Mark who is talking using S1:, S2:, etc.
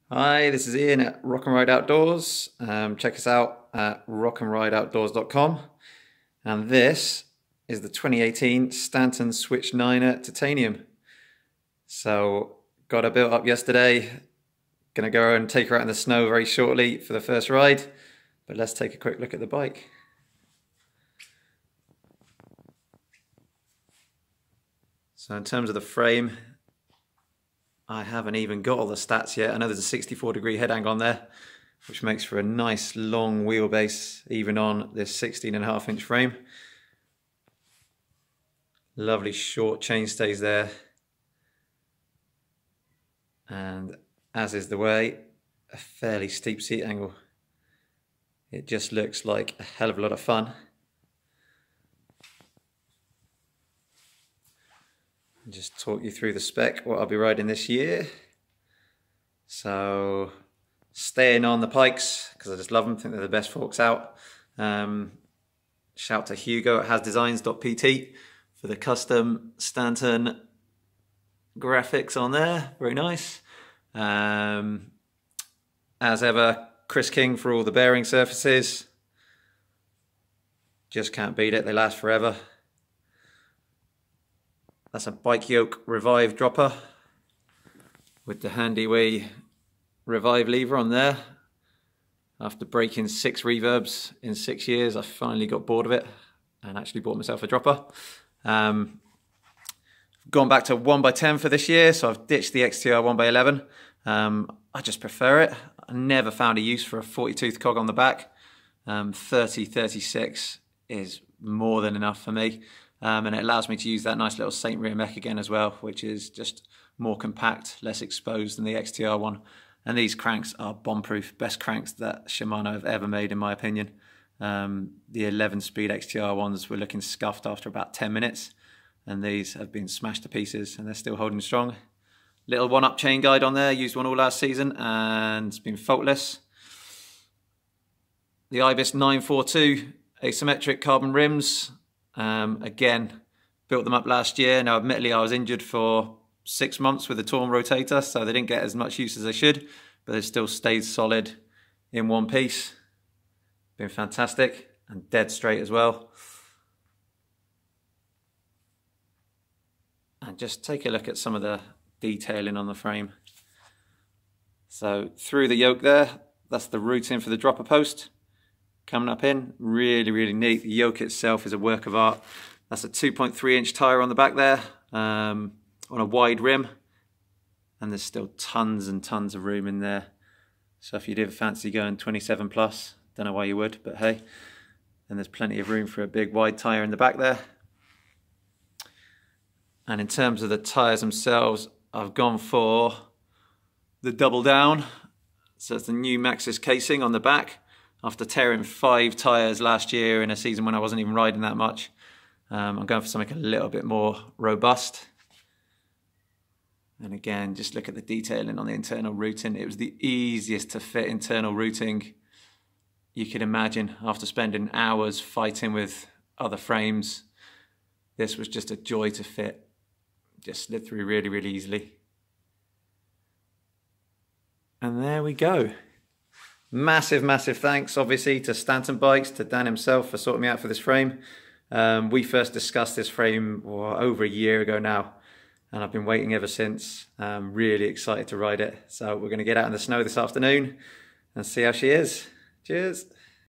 S1: Hi, this is Ian at Rock and Ride Outdoors. Check us out at rockandrideoutdoors.com. And this is the 2018 Stanton Switch 9er Titanium. So, got her built up yesterday. Gonna go and take her out in the snow very shortly for the first ride. But let's take a quick look at the bike. So in terms of the frame, I haven't even got all the stats yet. I know there's a 64-degree head angle on there, which makes for a nice long wheelbase, even on this 16.5-inch frame. Lovely short chainstays there. And as is the way, a fairly steep seat angle. It just looks like a hell of a lot of fun. Just talk you through the spec, what I'll be riding this year. So, staying on the pikes, because I just love them, I think they're the best forks out. Shout to Hugo at hasdesigns.pt for the custom Stanton graphics on there, very nice. As ever, Chris King for all the bearing surfaces. Just can't beat it, they last forever. That's a Bike Yoke Revive dropper with the handy wee Revive lever on there. After breaking 6 reverbs in 6 years, I finally got bored of it and actually bought myself a dropper. Gone back to 1x10 for this year, so I've ditched the XTR 1x11. I just prefer it. I never found a use for a 40-tooth cog on the back. 30-36 is more than enough for me. And it allows me to use that nice little Saint rear mech again as well, which is just more compact, less exposed than the XTR one. And these cranks are bomb-proof, best cranks that Shimano have ever made in my opinion. The 11-speed XTR ones were looking scuffed after about 10 minutes, and these have been smashed to pieces and they're still holding strong. Little one-up chain guide on there, used one all last season and it's been faultless. The Ibis 942 asymmetric carbon rims. Again, built them up last year. Now, admittedly, I was injured for 6 months with a torn rotator, so they didn't get as much use as they should, but they still stayed solid in one piece. Been fantastic and dead straight as well. And just take a look at some of the detailing on the frame. So through the yoke there, that's the routing for the dropper post. Coming up in, really, really neat. The yoke itself is a work of art. That's a 2.3-inch tyre on the back there, on a wide rim. And there's still tons and tons of room in there. So if you did fancy going 27 plus, don't know why you would, but hey. And there's plenty of room for a big wide tyre in the back there. And in terms of the tyres themselves, I've gone for the double down. So it's the new Maxxis casing on the back. After tearing 5 tyres last year in a season when I wasn't even riding that much, I'm going for something a little bit more robust. And again, just look at the detailing on the internal routing. It was the easiest to fit internal routing you could imagine. After spending hours fighting with other frames, this was just a joy to fit. Just slid through really, really easily. And there we go. Massive, massive thanks, obviously, to Stanton Bikes, to Dan himself for sorting me out for this frame. We first discussed this frame over a year ago now, and I've been waiting ever since. I'm really excited to ride it. So we're going to get out in the snow this afternoon and see how she is. Cheers.